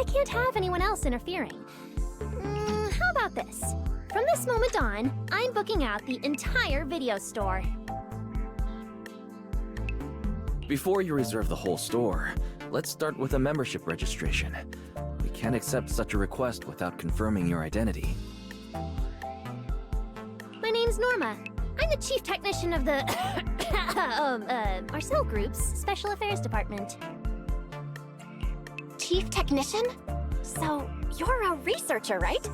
can't have anyone else interfering. How about this? From this moment on, I'm booking out the entire video store. Before you reserve the whole store, let's start with a membership registration. We can't accept such a request without confirming your identity. My name's Norma. I'm the chief technician of the Marcel Group's Special Affairs Department. Chief technician? So, you're a researcher, right?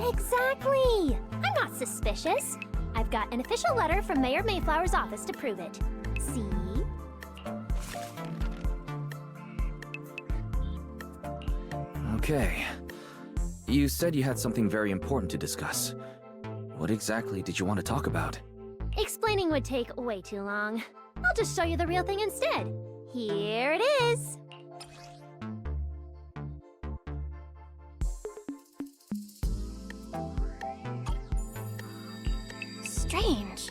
Exactly! I'm not suspicious. I've got an official letter from Mayor Mayflower's office to prove it. See? Okay. You said you had something very important to discuss. What exactly did you want to talk about? Explaining would take way too long. I'll just show you the real thing instead. Here it is! Strange.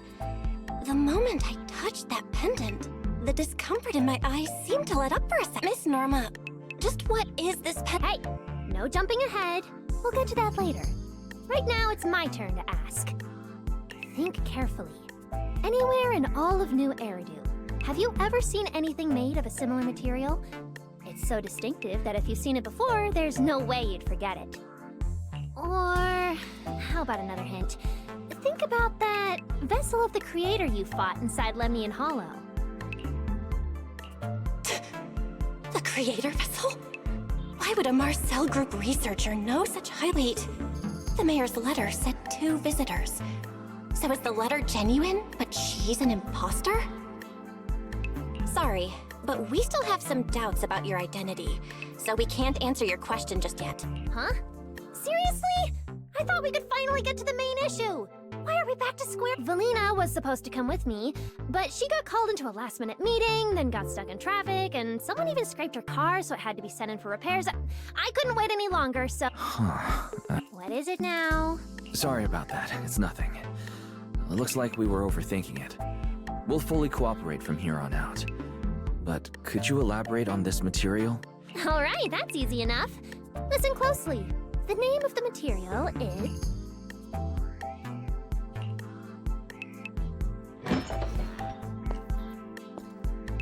The moment I touched that pendant, the discomfort in my eyes seemed to let up for a second. Miss Norma, just what is this Hey, no jumping ahead. We'll get to that later. Right now, it's my turn to ask. Think carefully. Anywhere in all of New Eridu, have you ever seen anything made of a similar material? It's so distinctive that if you've seen it before, there's no way you'd forget it. Or, how about another hint? Think about that vessel of the Creator you fought inside Lemnian Hollow. The Creator vessel? Why would a Marcel Group researcher know such highlight? The mayor's letter said 2 visitors. So is the letter genuine, but she's an imposter? Sorry, but we still have some doubts about your identity, so we can't answer your question just yet. Huh? Seriously? I thought we could finally get to the main issue. Why are we back to square? Valina was supposed to come with me, but she got called into a last-minute meeting, then got stuck in traffic, and someone even scraped her car, so it had to be sent in for repairs. I couldn't wait any longer, so... What is it now? Sorry about that. It's nothing. It looks like we were overthinking it. We'll fully cooperate from here on out. But could you elaborate on this material? All right, that's easy enough. Listen closely. The name of the material is...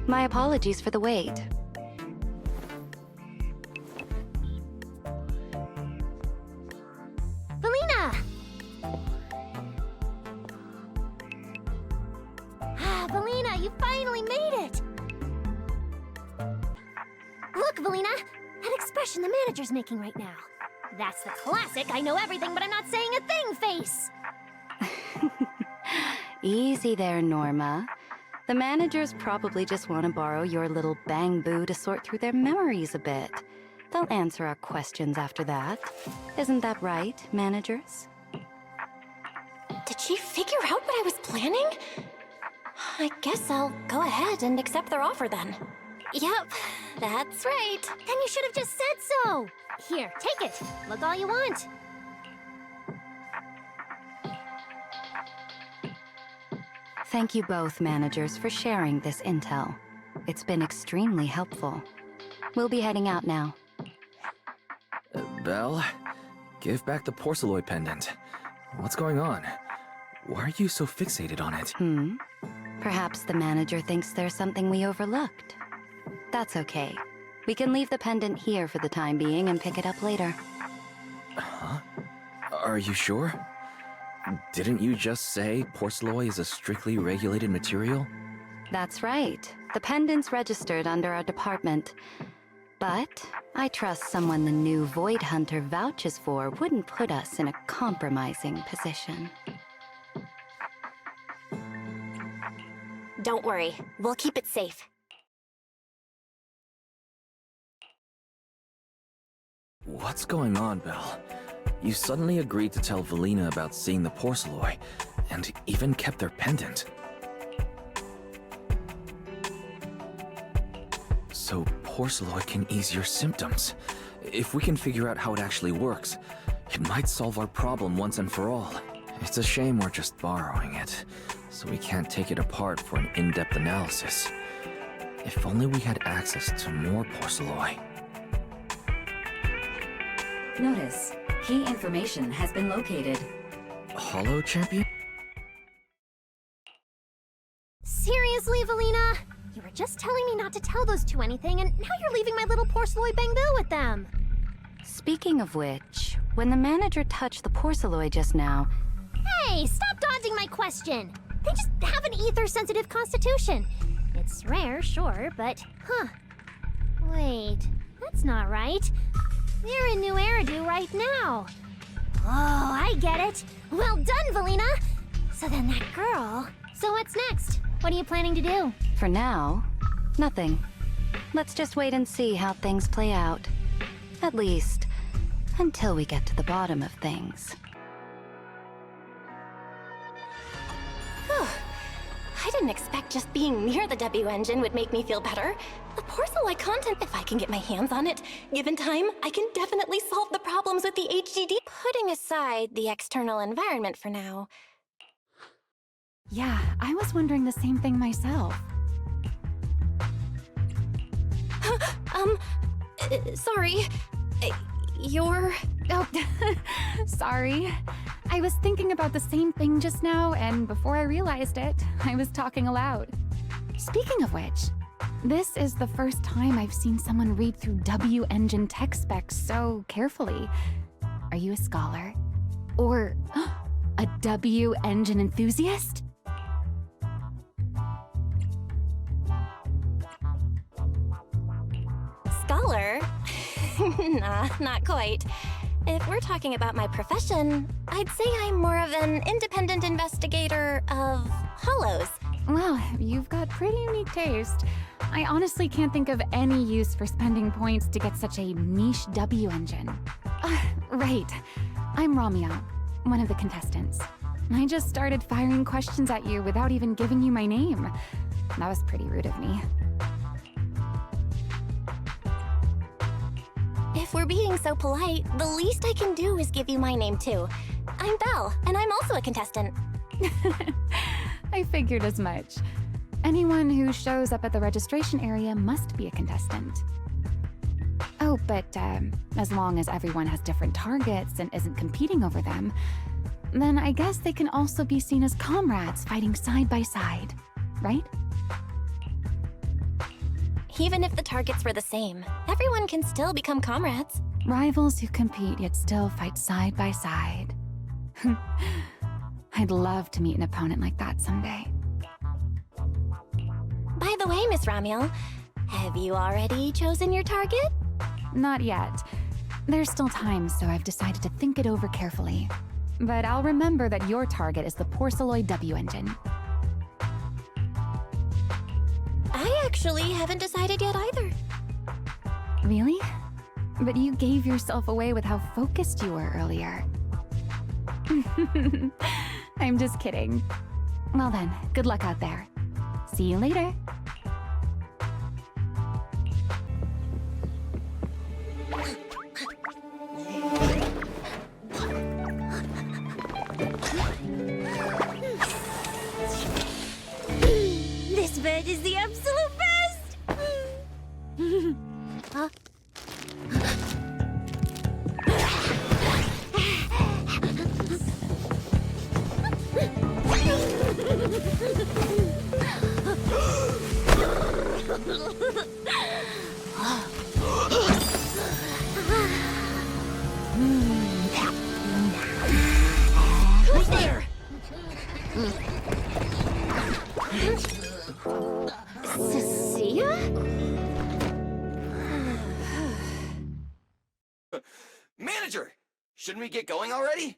My apologies for the wait. Valina! Valina, you finally made it! Look, Valina! That expression the manager's making right now. That's the classic I know everything but I'm not saying a thing face! Easy there, Norma. The managers probably just want to borrow your little bang-boo to sort through their memories a bit. They'll answer our questions after that. Isn't that right, managers? Did she figure out what I was planning? I guess I'll go ahead and accept their offer then. Yep, that's right. Then you should have just said so! Here, take it. Look all you want. Thank you both, managers, for sharing this intel. It's been extremely helpful. We'll be heading out now. Belle, give back the porcelain pendant. What's going on? Why are you so fixated on it? Perhaps the manager thinks there's something we overlooked. That's okay. We can leave the pendant here for the time being and pick it up later. Huh? Are you sure? Didn't you just say porcelain is a strictly regulated material? That's right. The pendant's registered under our department. But I trust someone the new Void Hunter vouches for wouldn't put us in a compromising position. Don't worry, we'll keep it safe. What's going on, Belle? You suddenly agreed to tell Valina about seeing the porcelain, and even kept their pendant. So porcelain can ease your symptoms. If we can figure out how it actually works, it might solve our problem once and for all. It's a shame we're just borrowing it, so we can't take it apart for an in-depth analysis. If only we had access to more porcelain. Notice, key information has been located. Hollow champion? Seriously, Valina? You were just telling me not to tell those two anything, and now you're leaving my little porcelain bamboo with them. Speaking of which, when the manager touched the porcelain just now, Hey, stop dodging my question. They just have an ether-sensitive constitution. It's rare, sure, but... Wait, that's not right. They're in New Eridu right now. Oh, I get it. Well done, Valina. So then that girl... So what's next? What are you planning to do? for now, nothing. Let's just wait and see how things play out. At least, until we get to the bottom of things. I didn't expect just being near the W engine would make me feel better. The porcelain content, if I can get my hands on it, given time, I can definitely solve the problems with the HDD. Putting aside the external environment for now. Yeah, I was wondering the same thing myself. Sorry. You're... Oh, sorry. I was thinking about the same thing just now, and before I realized it, I was talking aloud. Speaking of which, this is the first time I've seen someone read through W engine tech specs so carefully. Are you a scholar? Or a W engine enthusiast? Scholar? Nah, not quite. If we're talking about my profession, I'd say I'm more of an independent investigator of hollows. Well, you've got pretty unique taste. I honestly can't think of any use for spending points to get such a niche W engine. Right. I'm Ramiel, one of the contestants. I just started firing questions at you without even giving you my name. That was pretty rude of me. If we're being so polite, the least I can do is give you my name too. I'm Belle, and I'm also a contestant. I figured as much. Anyone who shows up at the registration area must be a contestant. Oh, but as long as everyone has different targets and isn't competing over them, then I guess they can also be seen as comrades fighting side by side, right? Even if the targets were the same, everyone can still become comrades. Rivals who compete yet still fight side by side. I'd love to meet an opponent like that someday. By the way, Miss Ramiel, have you already chosen your target? Not yet. There's still time, so I've decided to think it over carefully. But I'll remember that your target is the porcelain W engine. I actually haven't decided yet either. Really? But you gave yourself away with how focused you were earlier. I'm just kidding. Well then, good luck out there. See you later. This bird is the absolute best! Huh? Who's there? Cissia? Manager! Shouldn't we get going already?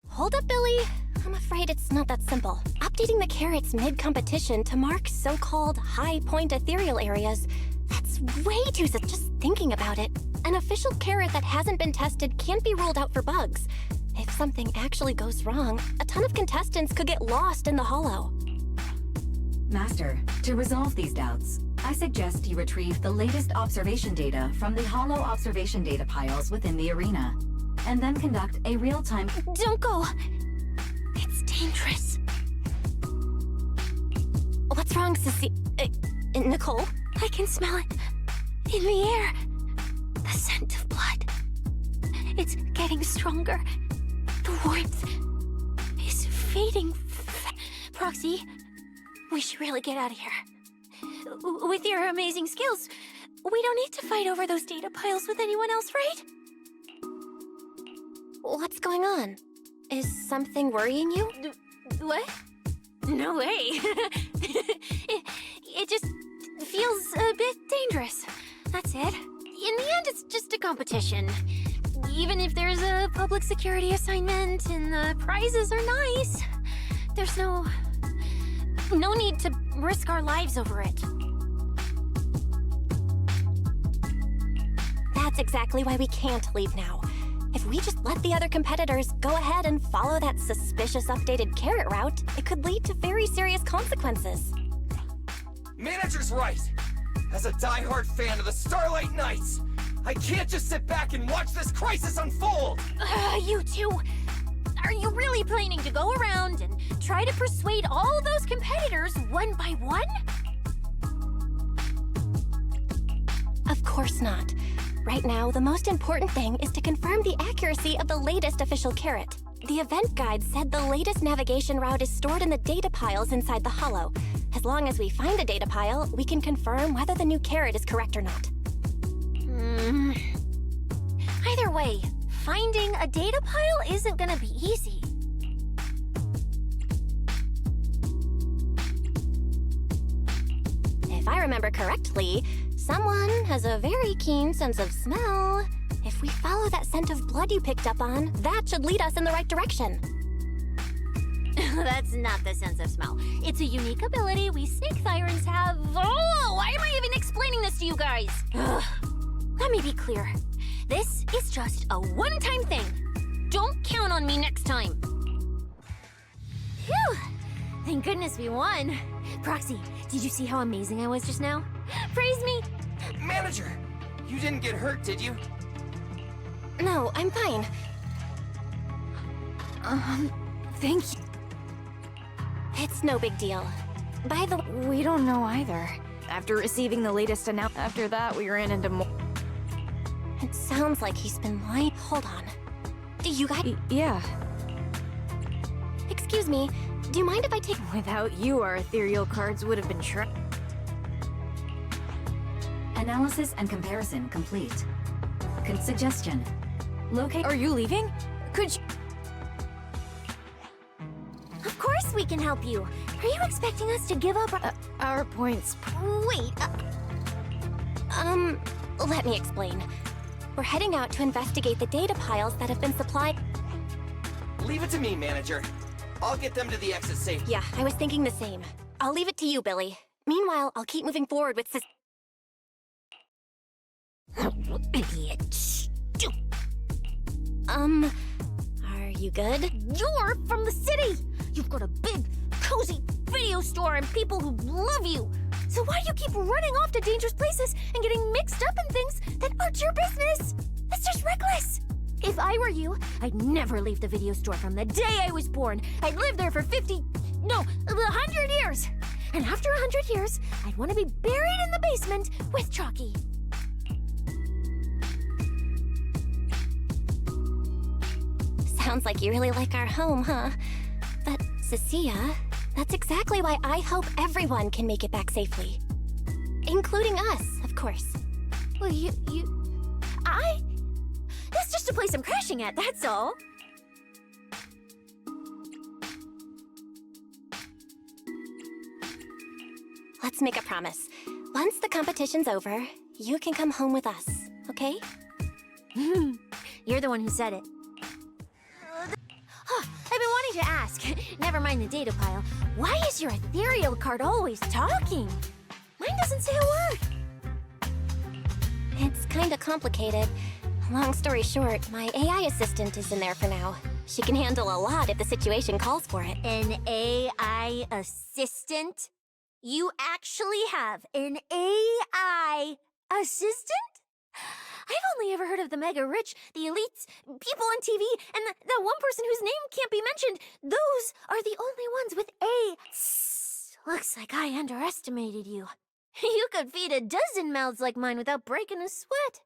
Hold up, Billy. I'm afraid it's not that simple. Updating the carrots mid-competition to mark so-called high-point ethereal areas, that's way too just thinking about it. An official carrot that hasn't been tested can't be ruled out for bugs. If something actually goes wrong, a ton of contestants could get lost in the hollow. Master, to resolve these doubts, I suggest you retrieve the latest observation data from the hollow observation data piles within the arena, and then conduct a real-time... Don't go! It's dangerous. What's wrong, Cissia? Nicole? I can smell it in the air. The scent of blood. It's getting stronger. The warmth is fading. Proxy, we should really get out of here. With your amazing skills, we don't need to fight over those data piles with anyone else, right? What's going on? Is something worrying you? What? No way. it just feels a bit dangerous. That's it. In the end, it's just a competition. Even if there's a public security assignment and the prizes are nice, there's no need to risk our lives over it. That's exactly why we can't leave now. If we just let the other competitors go ahead and follow that suspicious updated carrot route, it could lead to very serious consequences. Manager's right! As a die-hard fan of the Starlight Knights, I can't just sit back and watch this crisis unfold! You two! Are you really planning to go around and try to persuade all those competitors one by one? Of course not. Right now, the most important thing is to confirm the accuracy of the latest official carrot. The event guide said the latest navigation route is stored in the data piles inside the hollow. As long as we find a data pile, we can confirm whether the new carrot is correct or not. Either way, finding a data pile isn't gonna be easy. If I remember correctly, someone has a very keen sense of smell. If we follow that scent of blood you picked up on, that should lead us in the right direction. That's not the sense of smell. It's a unique ability we snake sirens have. Oh, why am I even explaining this to you guys? Ugh. Let me be clear. This is just a one-time thing. Don't count on me next time. Phew! Thank goodness we won. Proxy, did you see how amazing I was just now? Praise me! Manager! You didn't get hurt, did you? No, I'm fine. Thank you. It's no big deal. By the way, We don't know either. After receiving the latest announcement, after that we ran into more. it sounds like he's been lying. Hold on. Do you guys... Yeah. Excuse me, do you mind if I take... Without you, our ethereal cards would have been trapped. Analysis and comparison complete. Suggestion. Locate. Are you leaving? Could you... Of course we can help you. Are you expecting us to give up Our points. Wait, let me explain. We're heading out to investigate the data piles that have been supplied. Leave it to me, Manager. I'll get them to the exit safe. Yeah, I was thinking the same. I'll leave it to you, Billy. Meanwhile, I'll keep moving forward with Idiot. Are you good? You're from the city! You've got a big, cozy video store and people who love you! So why do you keep running off to dangerous places and getting mixed up in things that aren't your business? That's just reckless! If I were you, I'd never leave the video store from the day I was born. I'd live there for 100 years! And after 100 years, I'd want to be buried in the basement with Chalky. Sounds like you really like our home, huh? But, Cissia, that's exactly why I hope everyone can make it back safely. Including us, of course. Well, That's just a place I'm crashing at, that's all. Let's make a promise. Once the competition's over, you can come home with us, okay? You're the one who said it. I've been wanting to ask, never mind the data pile, why is your ethereal card always talking? Mine doesn't say a word. It's kinda complicated. Long story short, my AI assistant is in there for now. She can handle a lot if the situation calls for it. An AI assistant? You actually have an AI assistant? I've only ever heard of the mega rich, the elites, people on TV, and the one person whose name can't be mentioned. Those are the only ones with A. Looks like I underestimated you. You could feed a dozen mouths like mine without breaking a sweat.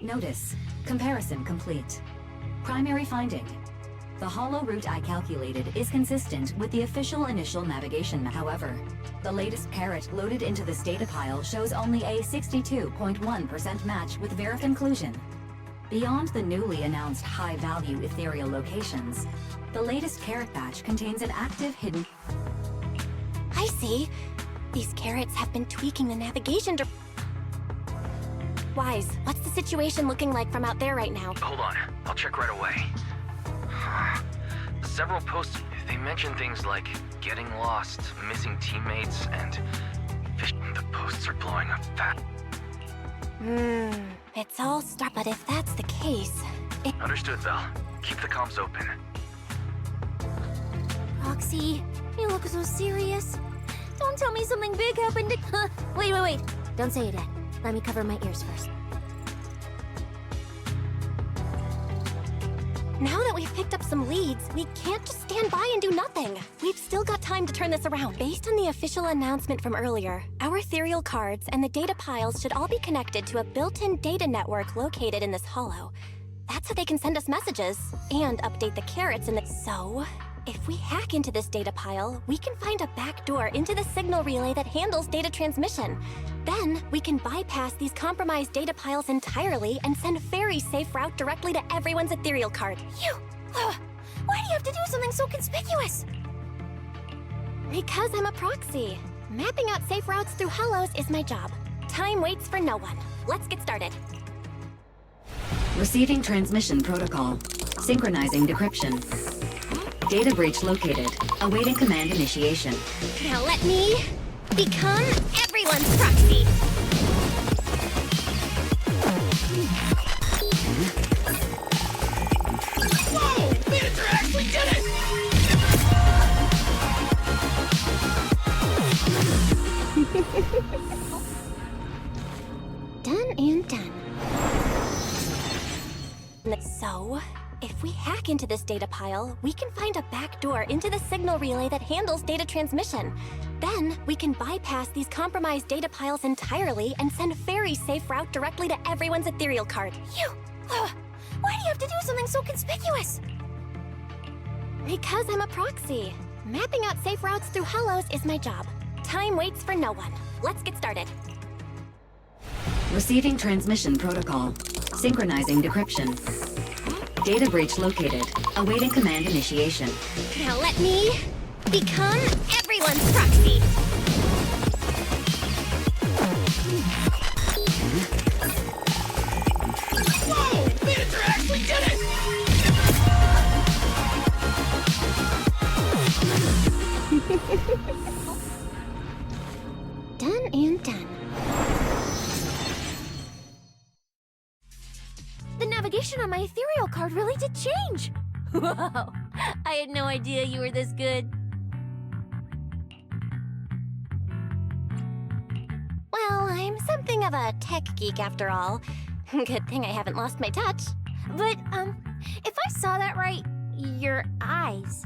Notice. Comparison complete. Primary finding. The hollow route I calculated is consistent with the official initial navigation map. However, the latest carrot loaded into this data pile shows only a 62.1% match with Verif inclusion. Beyond the newly announced high-value ethereal locations, the latest carrot batch contains an active hidden... I see. These carrots have been tweaking the navigation to... Wise, what's the situation looking like from out there right now? Hold on, I'll check right away. Several posts, they mention things like getting lost, missing teammates, and fish. The posts are blowing up fast. It's all start, but if that's the case, Understood, Val. Keep the comms open. Roxy, you look so serious. Don't tell me something big happened to... Wait. Don't say it yet. Let me cover my ears first. Now that we've picked up some leads, we can't just stand by and do nothing. We've still got time to turn this around. Based on the official announcement from earlier, our ethereal cards and the data piles should all be connected to a built-in data network located in this hollow. That's how they can send us messages and update the carrots in the... So, if we hack into this data pile, we can find a back door into the signal relay that handles data transmission. Then, we can bypass these compromised data piles entirely and send a very safe route directly to everyone's ethereal card. Why do you have to do something so conspicuous? Because I'm a proxy. Mapping out safe routes through hollows is my job. Time waits for no one. Let's get started. Receiving transmission protocol. Synchronizing decryption. Data breach located. Awaiting command initiation. Now let me become everyone's proxy. Whoa! Manager actually did it! Done and done. So, if we hack into this data pile, we can find a back door into the signal relay that handles data transmission. Then, we can bypass these compromised data piles entirely and send a very safe route directly to everyone's ethereal card. Why do you have to do something so conspicuous? Because I'm a proxy. Mapping out safe routes through hollows is my job. Time waits for no one. Let's get started. Receiving transmission protocol. Synchronizing decryption. Data breach located. Awaiting command initiation. Now let me become everyone's proxy. Whoa! Manager actually did it! Done and done. The navigation on my ethereal card really did change. Wow, I had no idea you were this good. Well, I'm something of a tech geek after all. Good thing I haven't lost my touch. But, if I saw that right, your eyes,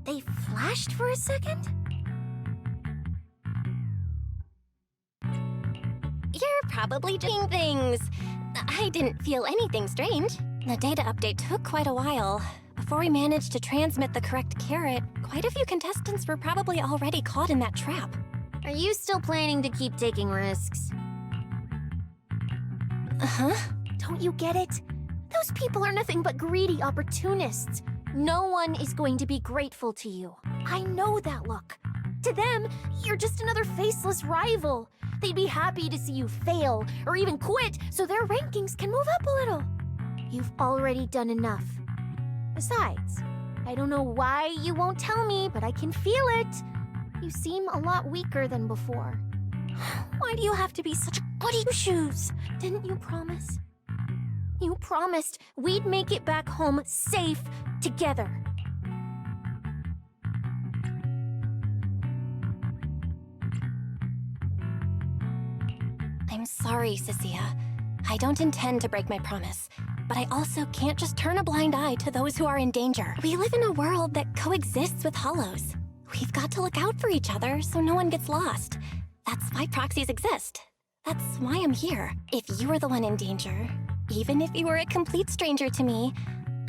they flashed for a second? You're probably doing things. I didn't feel anything strange. The data update took quite a while. Before we managed to transmit the correct carrot, quite a few contestants were probably already caught in that trap. Are you still planning to keep taking risks? Uh-huh. Don't you get it? Those people are nothing but greedy opportunists. No one is going to be grateful to you. I know that look. To them, you're just another faceless rival. They'd be happy to see you fail or even quit so their rankings can move up a little. You've already done enough. Besides, I don't know why you won't tell me, but I can feel it. You seem a lot weaker than before. Why do you have to be such goody shoes? Didn't you promise? You promised we'd make it back home safe together. I'm sorry, Cissia. I don't intend to break my promise, but I also can't just turn a blind eye to those who are in danger. We live in a world that coexists with hollows. We've got to look out for each other so no one gets lost. That's why proxies exist. That's why I'm here. If you are the one in danger, Even if you were a complete stranger to me,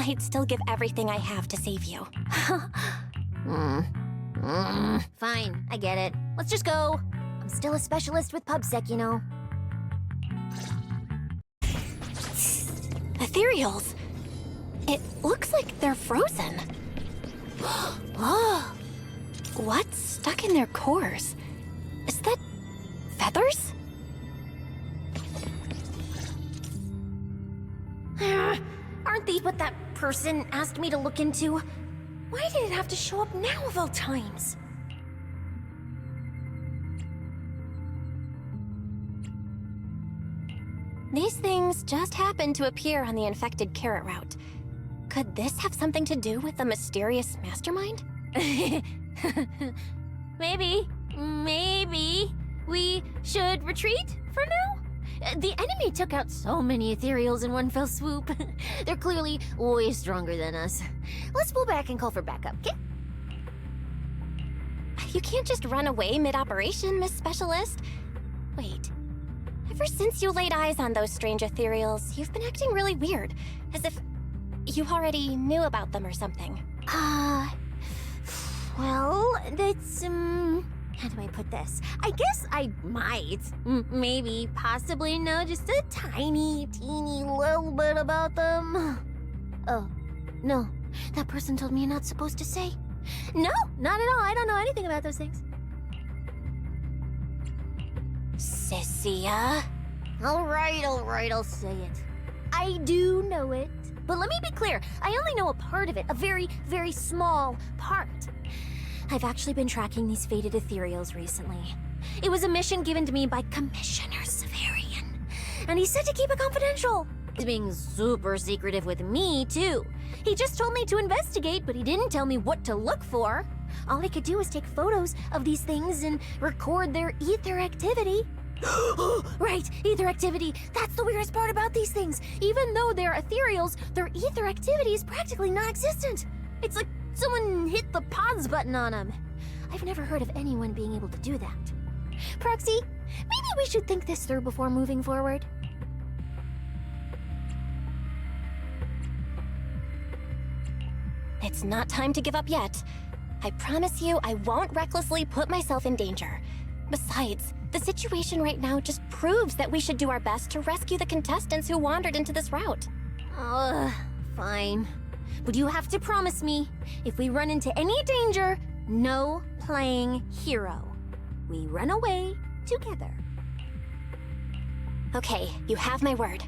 I'd still give everything I have to save you. Fine, I get it. Let's just go. I'm still a specialist with PubSec, you know. Ethereals. It looks like they're frozen. Oh, what's stuck in their cores? Is that feathers? Aren't these what that person asked me to look into? Why did it have to show up now of all times? These things just happened to appear on the infected carrot route. Could this have something to do with the mysterious mastermind? Maybe. We should retreat for now? The enemy took out so many ethereals in one fell swoop. They're clearly way stronger than us. Let's pull back and call for backup, okay? You can't just run away mid-operation, Miss Specialist. Wait. Ever since you laid eyes on those strange ethereals, you've been acting really weird. As if you already knew about them or something. Well, that's, how do I put this? I guess I might, maybe, possibly know just a tiny, teeny little bit about them. Oh, no. That person told me you're not supposed to say. No, not at all. I don't know anything about those things. Cissia? All right, I'll say it. I do know it. But let me be clear, I only know a part of it, a very, very small part. I've actually been tracking these faded ethereals recently. It was a mission given to me by Commissioner Severian, and he said to keep it confidential. He's being super secretive with me, too. He just told me to investigate, but he didn't tell me what to look for. All he could do was take photos of these things and record their ether activity. Right, ether activity. That's the weirdest part about these things. Even though they're ethereals, their ether activity is practically non-existent. It's like someone hit the pause button on them. I've never heard of anyone being able to do that. Proxy, maybe we should think this through before moving forward. It's not time to give up yet. I promise you I won't recklessly put myself in danger. Besides, the situation right now just proves that we should do our best to rescue the contestants who wandered into this route. Fine. But you have to promise me, if we run into any danger, no playing hero. We run away together. Okay, you have my word.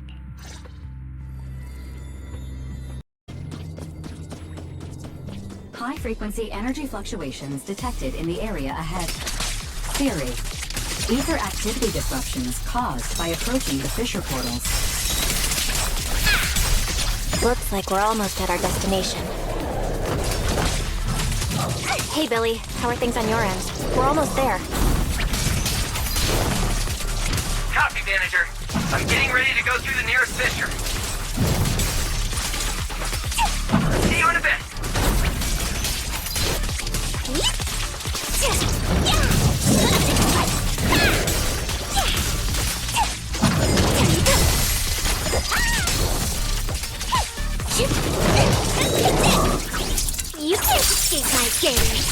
High-frequency energy fluctuations detected in the area ahead. Theory: ether activity disruptions caused by approaching the fissure portals. Looks like we're almost at our destination. Hey, Billy. How are things on your end? We're almost there. Copy, manager. I'm getting ready to go through the nearest fissure. See you in a bit. You can't escape my gaze.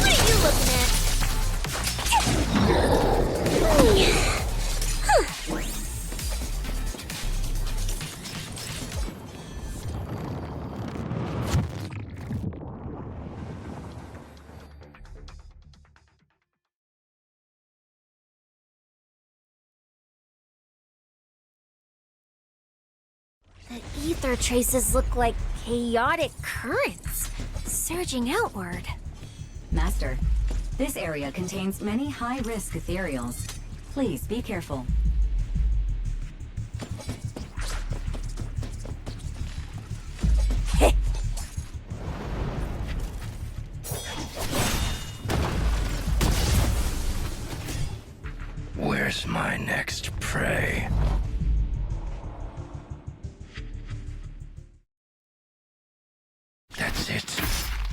What are you looking at? The ether traces look like chaotic currents, surging outward. Master, this area contains many high-risk ethereals. Please be careful. Where's my next prey? That's it.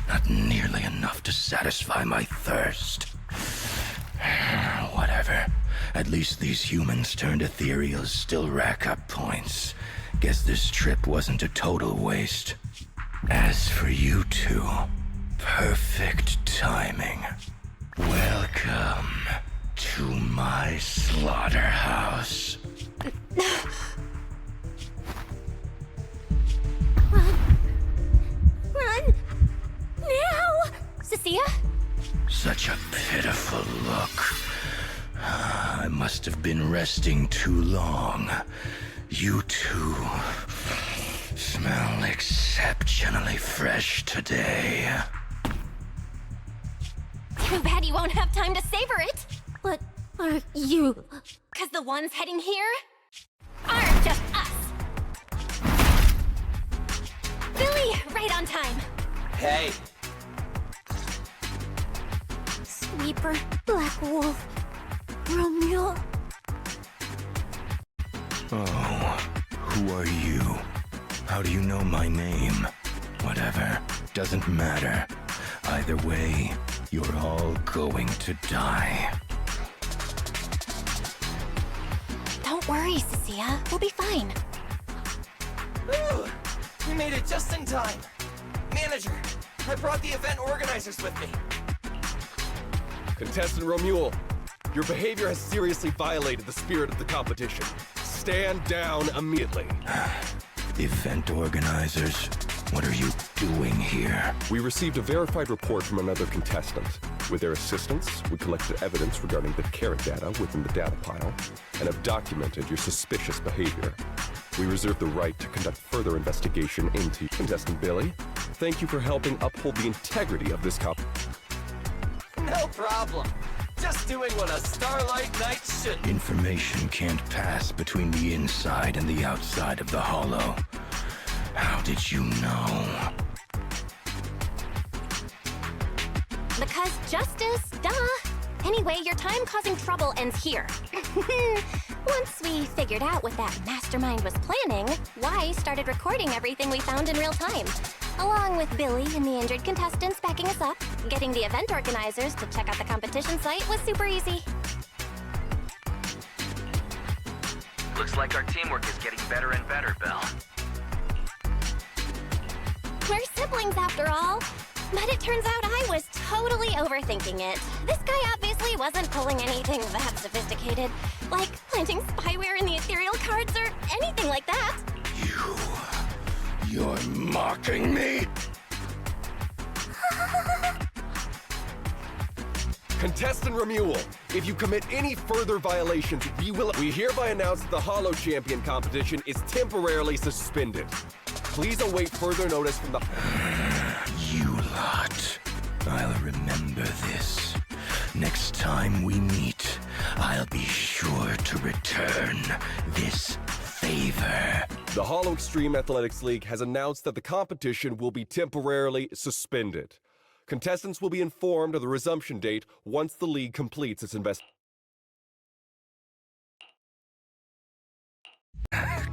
Not nearly enough to satisfy my thirst. Whatever. At least these humans turned ethereals still rack up points. Guess this trip wasn't a total waste. As for you two, perfect timing. Welcome to my slaughterhouse. Run! Now! Cissia? Such a pitiful look. I must have been resting too long. You two smell exceptionally fresh today. Too bad you won't have time to savor it. What are you? Because the ones heading here aren't just us. Billy, right on time. Hey, Sweeper, Black Wolf, Ramiel. Oh, who are you? How do you know my name? Whatever, doesn't matter. Either way, you're all going to die. Don't worry, Cissia. We'll be fine. whew, we made it just in time. Manager, I brought the event organizers with me. Contestant Ramiel, your behavior has seriously violated the spirit of the competition. Stand down immediately. Event organizers, what are you doing here? We received a verified report from another contestant. With their assistance, we collected evidence regarding the carrot data within the data pile and have documented your suspicious behavior. We reserve the right to conduct further investigation into Contestant Billy. Thank you for helping uphold the integrity of this No problem. Just doing what a Starlight Knight should. Information can't pass between the inside and the outside of the Hollow. How did you know? Because justice, duh. Anyway, your time causing trouble ends here. Once we figured out what that mastermind was planning, Y started recording everything we found in real time. Along with Billy and the injured contestants backing us up, getting the event organizers to check out the competition site was super easy. Looks like our teamwork is getting better and better, Belle. We're siblings after all. But it turns out I was totally overthinking it. This guy obviously wasn't pulling anything that sophisticated, like planting spyware in the ethereal cards or anything like that. You're mocking me? Contestant Ramiel, if you commit any further violations, we hereby announce that the Hollow Champion competition is temporarily suspended. Please await further notice from the... You lot. I'll remember this. Next time we meet, I'll be sure to return this favor. The Hollow Extreme Athletics League has announced that the competition will be temporarily suspended. Contestants will be informed of the resumption date once the league completes its investigation.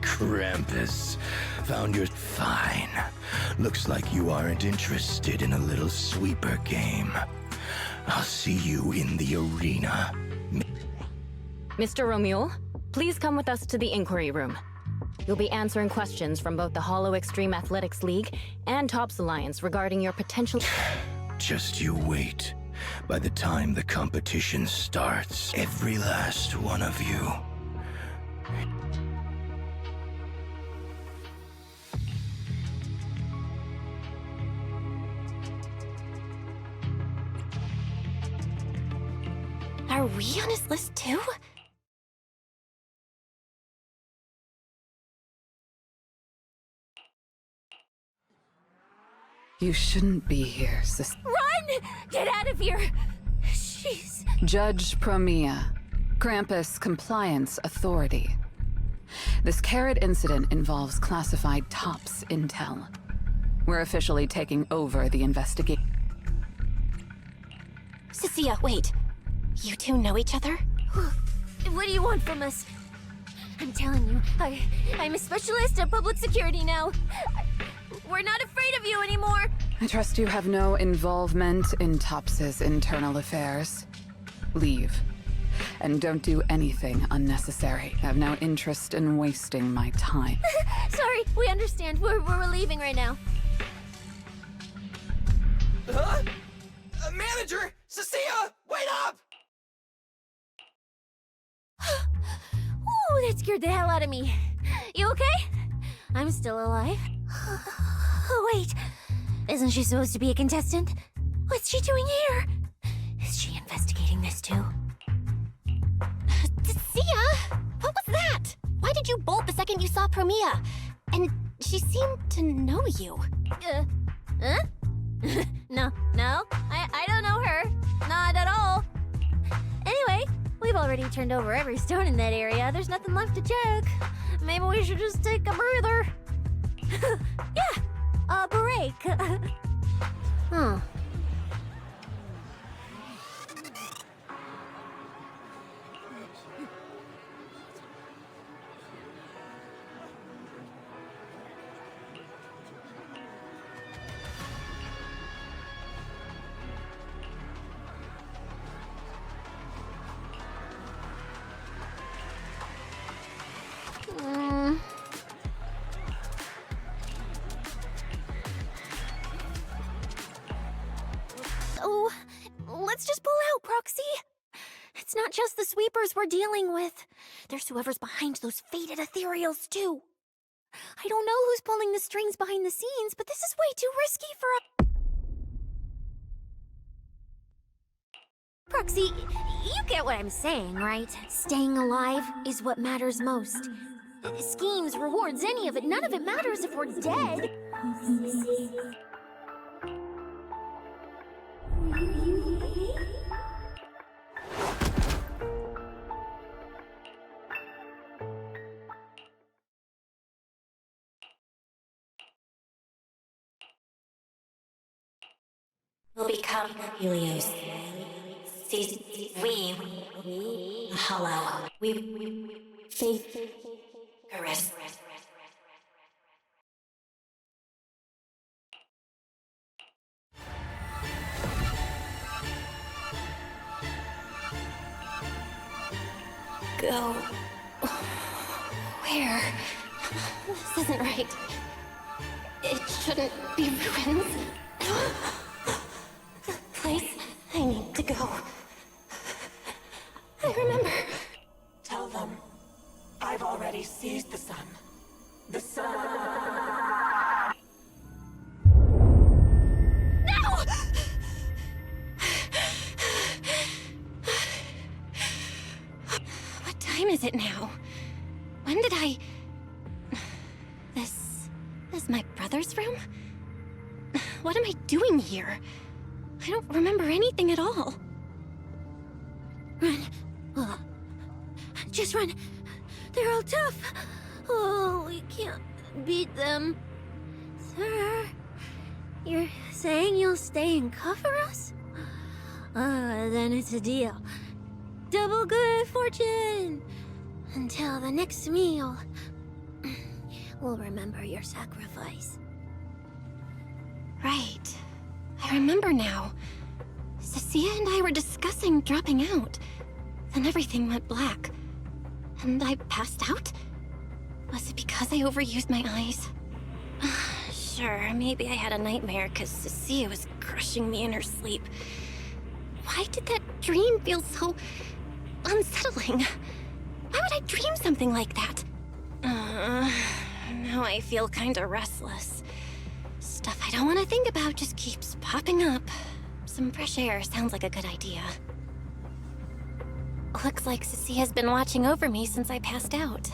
Krampus, found your... Fine. Looks like you aren't interested in a little sweeper game. I'll see you in the arena. Mr. Ramiel, please come with us to the inquiry room. You'll be answering questions from both the Hollow Extreme Athletics League and Tops Alliance regarding your potential... Just you wait. By the time the competition starts, every last one of you... Are we on his list too? You shouldn't be here, sis. Run! Get out of here! Jeez. Judge Promia, Krampus Compliance Authority. This carrot incident involves classified Tops intel. We're officially taking over the investigation. Cissia, wait. You two know each other? What do you want from us? I'm telling you, I'm a specialist at public security now. We're not afraid of you anymore. I trust you have no involvement in Tops's internal affairs. Leave. And don't do anything unnecessary. I have no interest in wasting my time. Sorry, we understand. We're leaving right now. Huh? Manager! Cissia! Wait up! Ooh, that scared the hell out of me. You okay? I'm still alive. Oh, wait. Isn't she supposed to be a contestant? What's she doing here? Is she investigating this too? Cissia! What was that? Why did you bolt the second you saw Promia? And she seemed to know you. Huh? No, I don't know her. Not at all. Anyway, we've already turned over every stone in that area. There's nothing left to check. Maybe we should just take a breather. Yeah, a break. Huh. Oh, let's just pull out, Proxy. It's not just the sweepers we're dealing with. There's whoever's behind those faded ethereals, too. I don't know who's pulling the strings behind the scenes, but this is way too risky for a... Proxy, you get what I'm saying, right? Staying alive is what matters most. Schemes, rewards, any of it, none of it matters if we're dead. Will become Helios. We hollow. We faith. Caress. Go. Where? This isn't right. It shouldn't be ruins. The place I need to go. I remember. Tell them I've already seized the sun. The sun. No! What time is it now? When did I... This is my brother's room? What am I doing here? I don't remember anything at all. Run. Just run. They're all tough. Oh, we can't beat them. Sir, you're saying you'll stay and cover us? Then it's a deal. Double good fortune. Until the next meal. We'll remember your sacrifice. Right. I remember now. Cissia and I were discussing dropping out. Then everything went black. And I passed out? Was it because I overused my eyes? Sure, maybe I had a nightmare because Cissia was crushing me in her sleep. Why did that dream feel so unsettling? Why would I dream something like that? Now I feel kinda restless. Stuff I don't want to think about just keeps popping up. Some fresh air sounds like a good idea. Looks like Cissia's been watching over me since I passed out.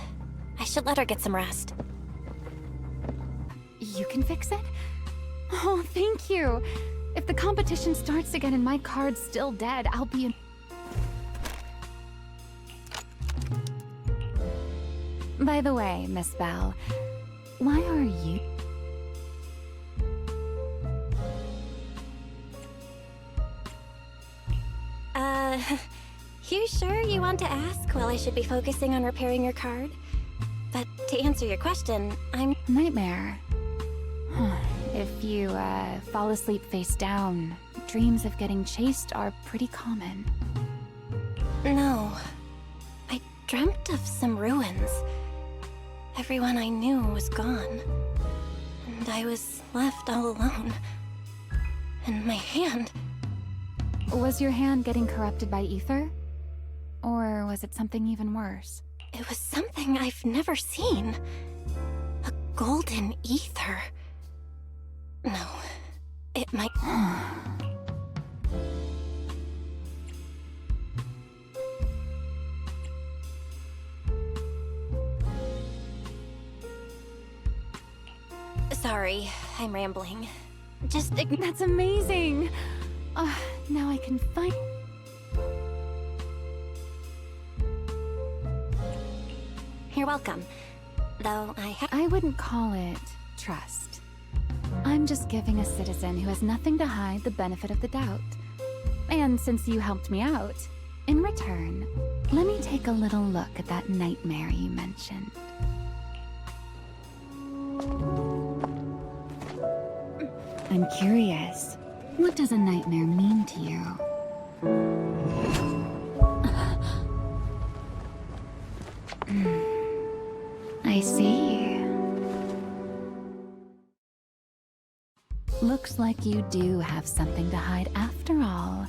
I should let her get some rest. You can fix it? Oh, thank you. If the competition starts again and my card's still dead, I'll be in... By the way, Miss Bell, why are you... You sure you want to ask while I should be focusing on repairing your card? But to answer your question, I'm... Nightmare. If you, fall asleep face down, dreams of getting chased are pretty common. No, dreamt of some ruins. Everyone I knew was gone. And I was left all alone. And my hand... Was your hand getting corrupted by ether? Or was it something even worse? It was something I've never seen. A golden ether. No, it might... Sorry, I'm rambling. That's amazing! Now I can find... You're welcome. Though I wouldn't call it trust. I'm just giving a citizen who has nothing to hide the benefit of the doubt. And since you helped me out, in return, let me take a little look at that nightmare you mentioned. I'm curious, what does a nightmare mean to you? I see. Looks like you do have something to hide after all,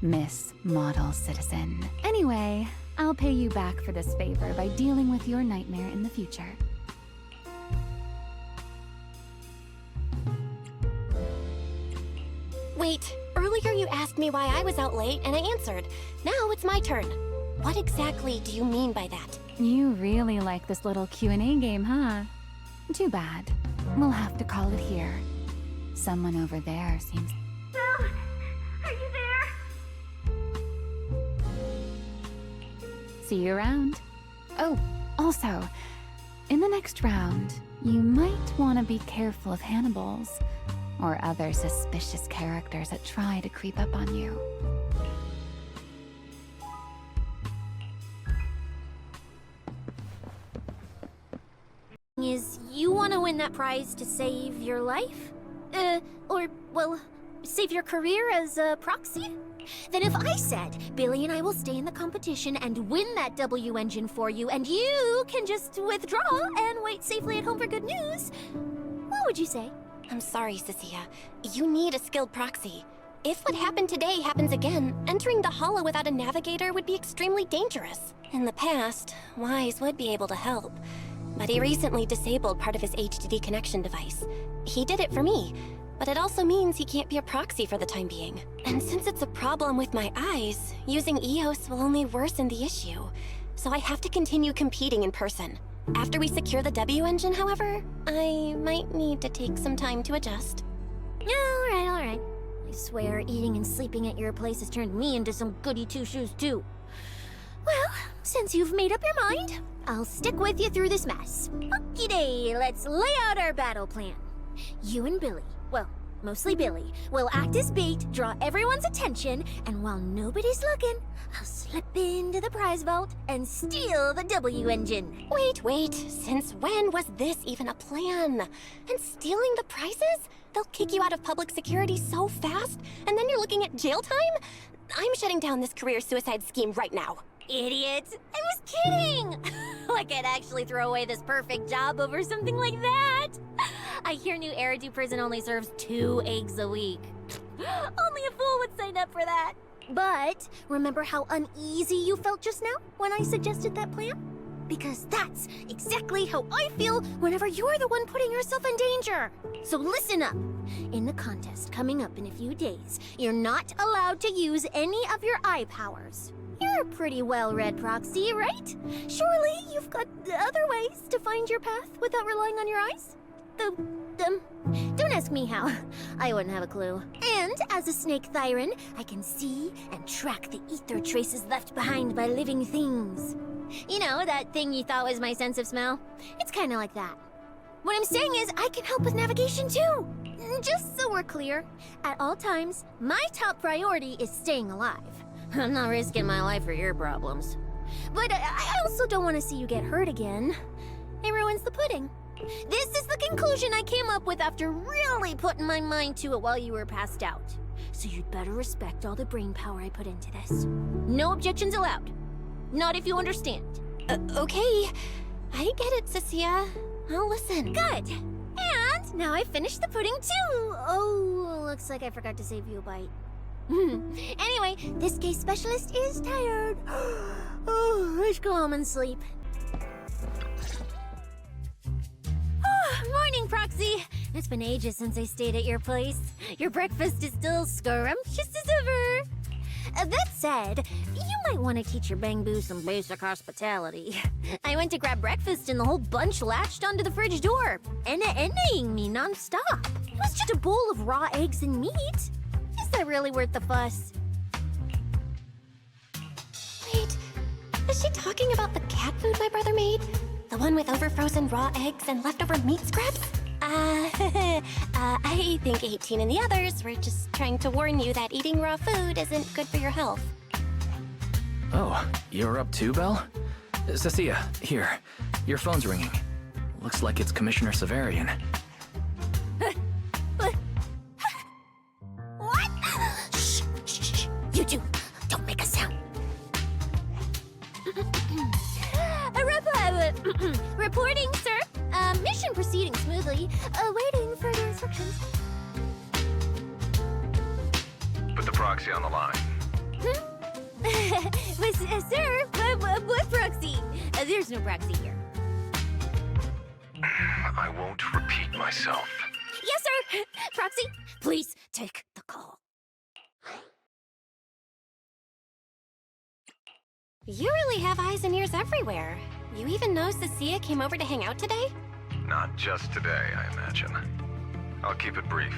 Miss Model Citizen. Anyway, I'll pay you back for this favor by dealing with your nightmare in the future. Wait, earlier you asked me why I was out late, and I answered. Now it's my turn. What exactly do you mean by that? You really like this little Q&A game, huh? Too bad. We'll have to call it here. Someone over there seems... Belle, are you there? See you around. Oh, also, in the next round, you might want to be careful of Hannibals or other suspicious characters that try to creep up on you. Is you want to win that prize to save your life? Well, save your career as a proxy? Then if I said, Billy and I will stay in the competition and win that W engine for you, and you can just withdraw and wait safely at home for good news, what would you say? I'm sorry, Cissia. You need a skilled proxy. If what happened today happens again, entering the Hollow without a navigator would be extremely dangerous. In the past, Wise would be able to help, but he recently disabled part of his HDD connection device. He did it for me, but it also means he can't be a proxy for the time being. And since it's a problem with my eyes, using EOS will only worsen the issue, so I have to continue competing in person. After we secure the W engine, however, I might need to take some time to adjust. Alright. I swear, eating and sleeping at your place has turned me into some goody two-shoes too. Well, since you've made up your mind, I'll stick with you through this mess. Okie-day, let's lay out our battle plan. You and Billy, well, mostly Billy, will act as bait, draw everyone's attention, and while nobody's looking, I'll slip into the prize vault and steal the W engine. Wait, since when was this even a plan? And stealing the prizes? They'll kick you out of public security so fast, and then you're looking at jail time? I'm shutting down this career suicide scheme right now. Idiot! I was kidding! Like I'd actually throw away this perfect job over something like that! I hear New Eridu Prison only serves 2 eggs a week. Only a fool would sign up for that. But remember how uneasy you felt just now when I suggested that plan? Because that's exactly how I feel whenever you're the one putting yourself in danger. So listen up. In the contest coming up in a few days, you're not allowed to use any of your eye powers. You're a pretty well-read proxy, right? Surely you've got other ways to find your path without relying on your eyes? Don't ask me how. I wouldn't have a clue. And as a snake Thyran, I can see and track the ether traces left behind by living things. You know, that thing you thought was my sense of smell? It's kind of like that. What I'm saying is I can help with navigation too. Just so we're clear, at all times, my top priority is staying alive. I'm not risking my life for your problems. But I also don't want to see you get hurt again. It ruins the pudding. This is the conclusion I came up with after really putting my mind to it while you were passed out. So you'd better respect all the brain power I put into this. No objections allowed. Not if you understand. Okay. I get it, Cissia. I'll listen. Good. And now I've finished the pudding too. Oh, looks like I forgot to save you a bite. Anyway, this case specialist is tired. Oh, let's go home and sleep. Morning, Proxy. It's been ages since I stayed at your place. Your breakfast is still scrumptious as ever. That said, you might want to teach your Bangbu some basic hospitality. I went to grab breakfast and the whole bunch latched onto the fridge door, enna-ennaing me non-stop. It was just a bowl of raw eggs and meat. Is that really worth the fuss? Wait, is she talking about the cat food my brother made? The one with overfrozen raw eggs and leftover meat scraps? I think 18 and the others were just trying to warn you that eating raw food isn't good for your health. Oh, you're up too, Belle? Cissia, here. Your phone's ringing. Looks like it's Commissioner Severian. What? Shh, shh, shh. You two, don't make a sound. Reporting, sir. Mission proceeding smoothly. Awaiting further instructions. Put the proxy on the line. Sir, what proxy? There's no proxy here. I won't repeat myself. Yes, sir. Proxy, please take the call. You really have eyes and ears everywhere. You even know Cissia came over to hang out today? Not just today, I imagine. I'll keep it brief.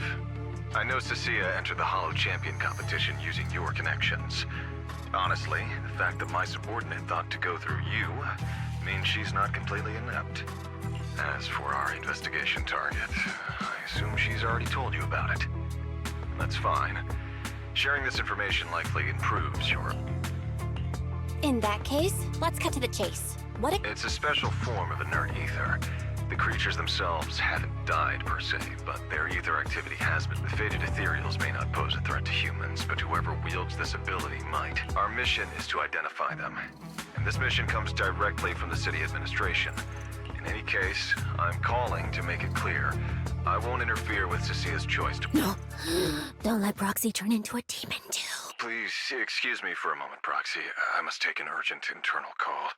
I know Cissia entered the Hollow Champion competition using your connections. Honestly, the fact that my subordinate thought to go through you means she's not completely inept. As for our investigation target, I assume she's already told you about it. That's fine. Sharing this information likely improves your... In that case, let's cut to the chase. It's a special form of inert ether. The creatures themselves haven't died per se, but their ether activity has been. The fated ethereals may not pose a threat to humans, but whoever wields this ability might. Our mission is to identify them. And this mission comes directly from the city administration. In any case, I'm calling to make it clear. I won't interfere with Cissia's choice to... No, don't let Proxy turn into a demon too. Please, excuse me for a moment, Proxy. I must take an urgent internal call.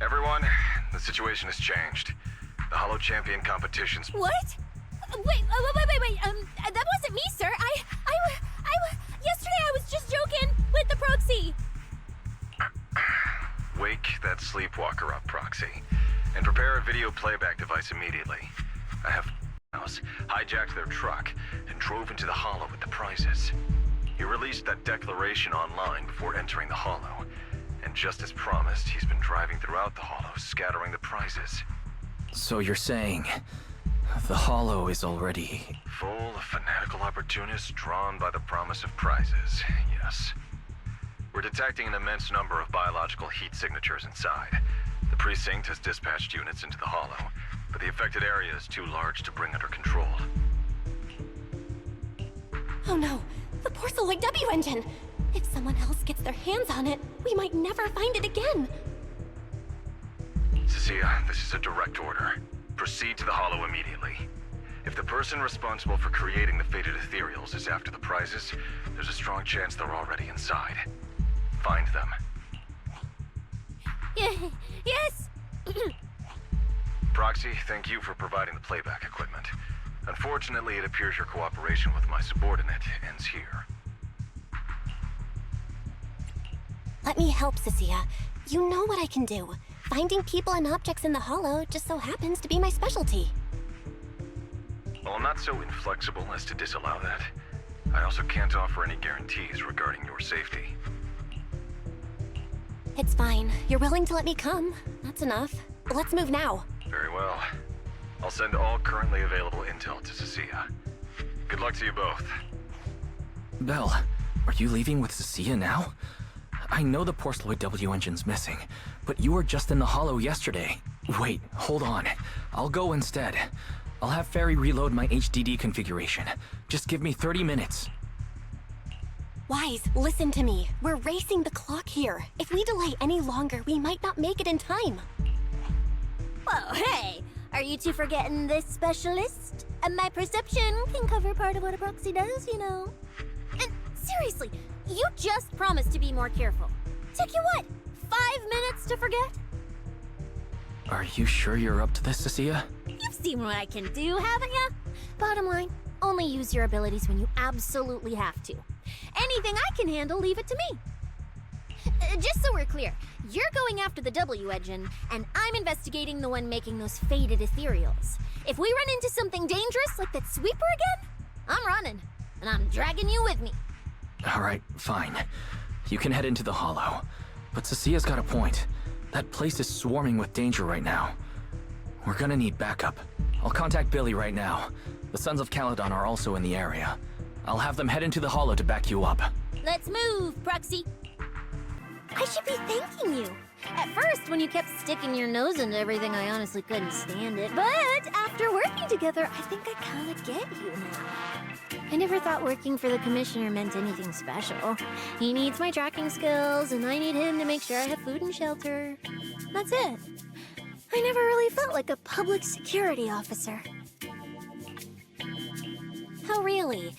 Everyone, the situation has changed. The Hollow Champion competitions... What? Wait, that wasn't me, sir. Yesterday I was just joking with the Proxy. Wake that sleepwalker up, Proxy. And prepare a video playback device immediately. I have hijacked their truck and drove into the Hollow with the prizes. He released that declaration online before entering the Hollow. And just as promised, he's been driving throughout the Hollow, scattering the prizes. So you're saying... the Hollow is already... Full of fanatical opportunists drawn by the promise of prizes, yes. We're detecting an immense number of biological heat signatures inside. The precinct has dispatched units into the Hollow, but the affected area is too large to bring under control. Oh no, the Porceloid W engine! If someone else gets their hands on it, we might never find it again. Cissia, this is a direct order. Proceed to the Hollow immediately. If the person responsible for creating the fated ethereals is after the prizes, there's a strong chance they're already inside. Find them. Yes! Proxy, thank you for providing the playback equipment. Unfortunately, it appears your cooperation with my subordinate ends here. Let me help, Cissia. You know what I can do. Finding people and objects in the Hollow just so happens to be my specialty. Well, I'm not so inflexible as to disallow that. I also can't offer any guarantees regarding your safety. It's fine. You're willing to let me come. That's enough. Let's move now. Very well. I'll send all currently available intel to Cissia. Good luck to you both. Belle, are you leaving with Cissia now? I know the Porceloid W engine's missing, but you were just in the Hollow yesterday. Wait, hold on. I'll go instead. I'll have Fairy reload my HDD configuration. Just give me 30 minutes. Wise, listen to me. We're racing the clock here. If we delay any longer, we might not make it in time. Whoa, hey! Are you two forgetting this specialist? My perception can cover part of what a proxy does, you know. And seriously, you just promised to be more careful. Took you what, 5 minutes to forget? Are you sure you're up to this, Cissia? You've seen what I can do, haven't ya? Bottom line, only use your abilities when you absolutely have to. Anything I can handle, leave it to me. Just so we're clear, you're going after the W engine, and I'm investigating the one making those faded ethereals. If we run into something dangerous like that sweeper again, I'm running, and I'm dragging you with me. Alright, fine. You can head into the Hollow. But Cissia's got a point. That place is swarming with danger right now. We're gonna need backup. I'll contact Billy right now. The Sons of Caledon are also in the area. I'll have them head into the Hollow to back you up. Let's move, Proxy. I should be thanking you. At first, when you kept sticking your nose into everything, I honestly couldn't stand it. But after working together, I think I kinda get you now. I never thought working for the Commissioner meant anything special. He needs my tracking skills, and I need him to make sure I have food and shelter. That's it. I never really felt like a public security officer. Oh, really?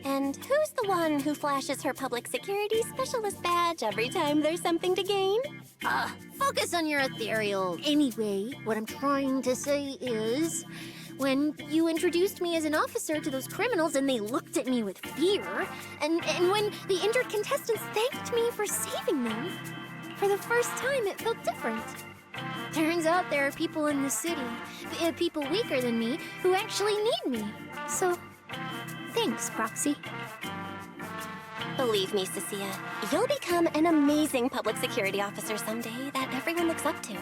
And who's the one who flashes her public security specialist badge every time there's something to gain? Focus on your ethereal. Anyway, what I'm trying to say is, when you introduced me as an officer to those criminals and they looked at me with fear, and when the injured contestants thanked me for saving them, for the first time it felt different. Turns out there are people in the city, people weaker than me, who actually need me. So, thanks, Proxy. Believe me, Cissia, you'll become an amazing public security officer someday that everyone looks up to.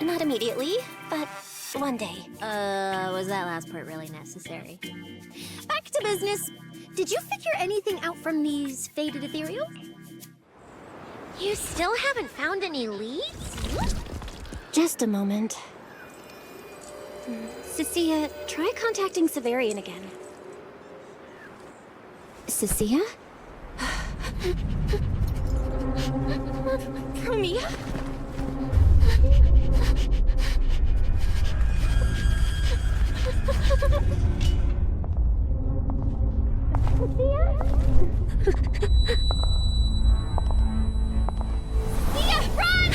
Not immediately, but one day. Was that last part really necessary? Back to business. Did you figure anything out from these faded ethereals? You still haven't found any leads? Just a moment. Cissia, try contacting Severian again. Cissia? Ramiel? Cissia, run!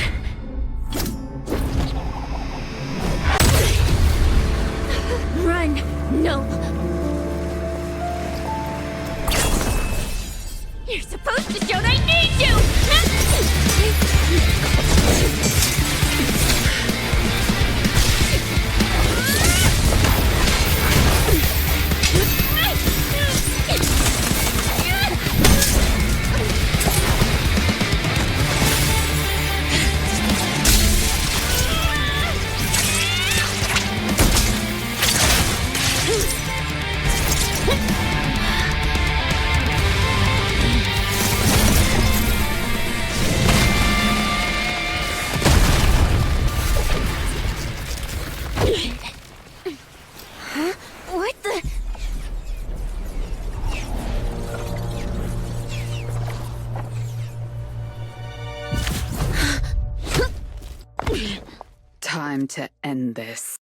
Run! No! You're supposed to show they need you! What the? Time to end this.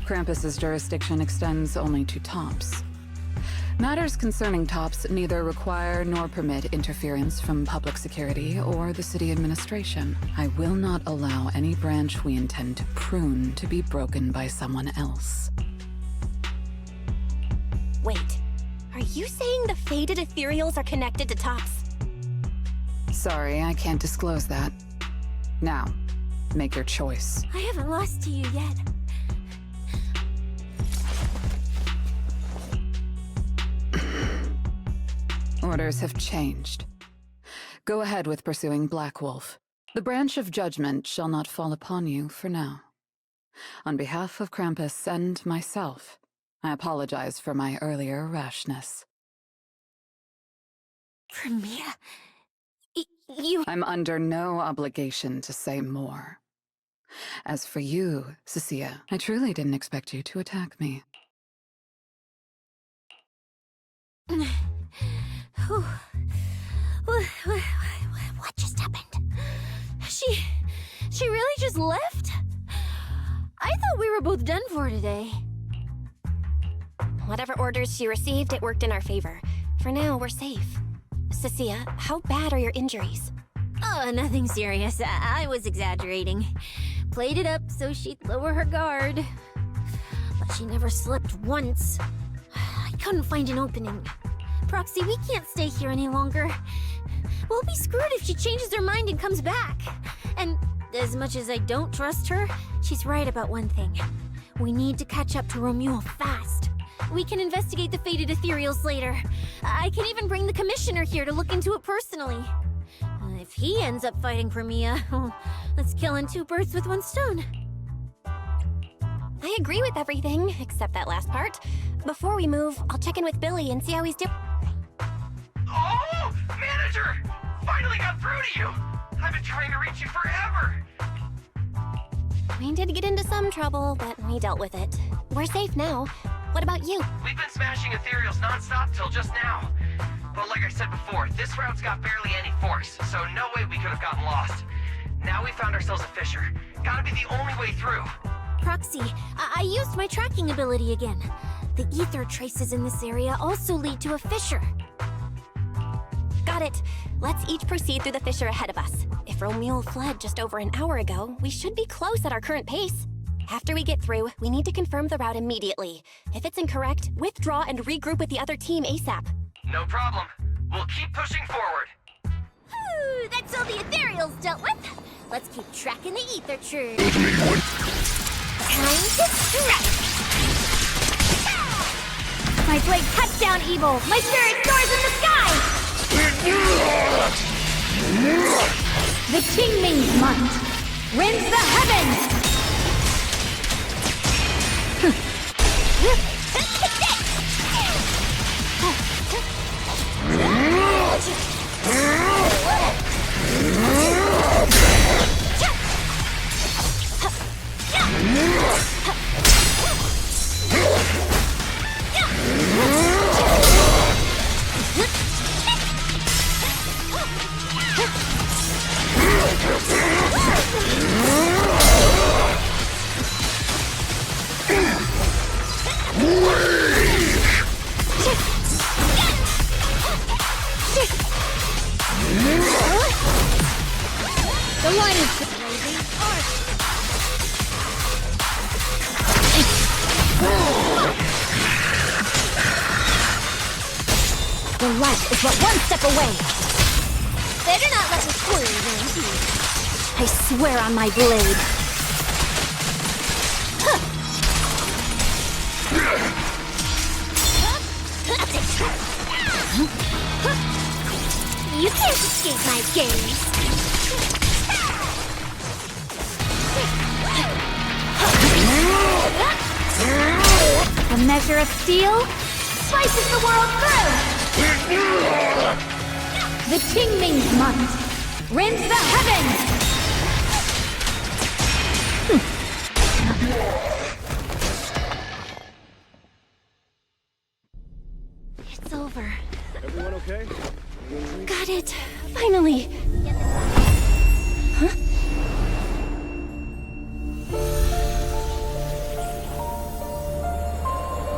Krampus's jurisdiction extends only to tops. Matters concerning tops neither require nor permit interference from public security or the city administration. I will not allow any branch we intend to prune to be broken by someone else. Wait, are you saying the faded ethereals are connected to tops? Sorry, I can't disclose that. Now, make your choice. I haven't lost to you yet. Orders have changed. Go ahead with pursuing Black Wolf. The branch of judgment shall not fall upon you for now. On behalf of Krampus and myself, I apologize for my earlier rashness. Ramiel, you... I'm under no obligation to say more. As for you, Cissia, I truly didn't expect you to attack me. Whew. just left? I thought we were both done for today. Whatever orders she received, it worked in our favor. For now, we're safe. Cissia, how bad are your injuries? Oh, nothing serious. I was exaggerating. Played it up so she'd lower her guard. But she never slipped once. I couldn't find an opening. Proxy, we can't stay here any longer. We'll be screwed if she changes her mind and comes back. And as much as I don't trust her, she's right about one thing. We need to catch up to Ramiel fast. We can investigate the fated ethereals later. I can even bring the commissioner here to look into it personally. If he ends up fighting for Mia, that's killing two birds with one stone. I agree with everything, except that last part. Before we move, I'll check in with Billy and see how he's doing. Oh! Manager! Finally got through to you! I've been trying to reach you forever! We did get into some trouble, but we dealt with it. We're safe now. What about you? We've been smashing ethereals nonstop till just now. But like I said before, this route's got barely any force, so no way we could have gotten lost. Now we found ourselves a fissure. Gotta be the only way through. Proxy, I used my tracking ability again. The ether traces in this area also lead to a fissure. Got it. Let's each proceed through the fissure ahead of us. If Ramiel fled just over an hour ago, we should be close at our current pace. After we get through, we need to confirm the route immediately. If it's incorrect, withdraw and regroup with the other team ASAP. No problem. We'll keep pushing forward. Whew, that's all the ethereals dealt with. Let's keep tracking the ether tree. Time to strike! My blade cuts down evil! My spirit soars in the sky! The Qingming's might rends the heavens! The line is blazing arc. The light is but one step away. Better not let me fool you, Randy. I swear on my blade. You can't escape my gaze. The measure of steel slices the world through. The Qingming's might rends the heavens. It's over. Everyone okay? Got it. Finally. Huh?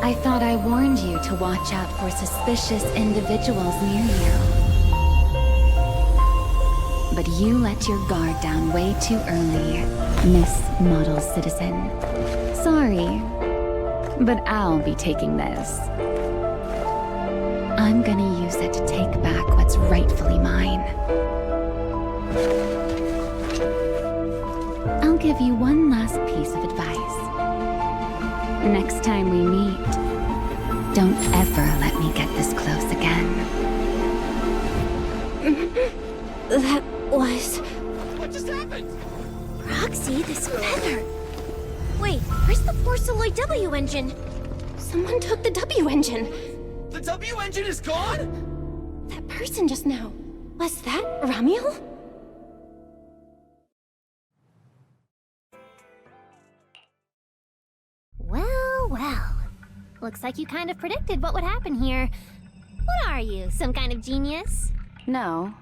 I thought I warned you to watch out for suspicious individuals near you. But you let your guard down way too early, Miss Model Citizen. Sorry, but I'll be taking this. I'm gonna use it to take back what's rightfully mine. I'll give you one last piece of advice. Next time we meet, don't ever let me get this close again. That was... What just happened? Roxy, this feather. Wait, where's the Porceloid W engine? Someone took the W engine. The W engine is gone? That person just now. Was that Ramiel? Well, well. Looks like you kind of predicted what would happen here. What are you, some kind of genius? No.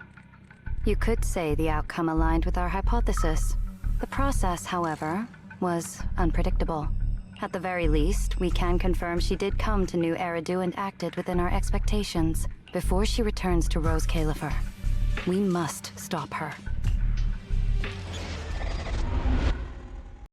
You could say the outcome aligned with our hypothesis. The process, however, was unpredictable. At the very least, we can confirm she did come to New Eridu and acted within our expectations before she returns to Rose Califer. We must stop her.